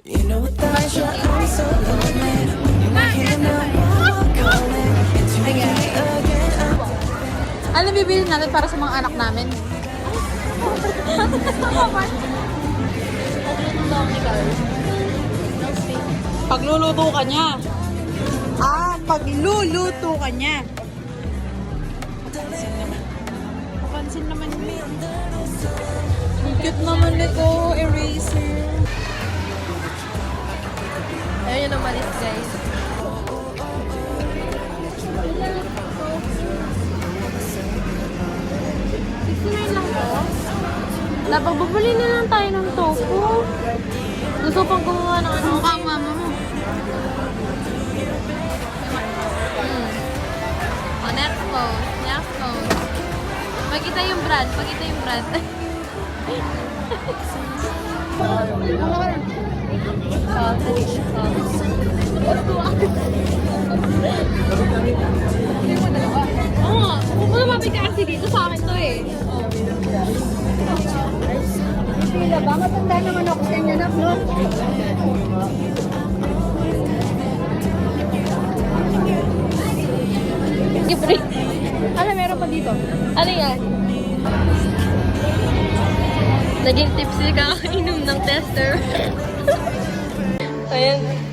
You know without you I'm so lonely. In my hand now I'm calling. Into me again. Ano bibili natin para sa mga anak namin? Pagluluto ka niya. Pagluluto ka niya. Papansin naman yun. Ang cute naman nito, eraser. Ayun yung umalis, guys. Lang to. Dapat bubuli na lang tayo ng tofu. Gusto pang gumawa ng ano. Mukha mama mo. Oh, next post. Next post. Pakita yung brand. Pakita yung brand. Oo nga. Kung lumapit ka kasi dito sa akin to eh. Pila ba? Matanda naman ako sa inyo, no? Gibre. Ano, meron pa dito? Ano yan? Naging tipsy ka inom ng tester. Ayan.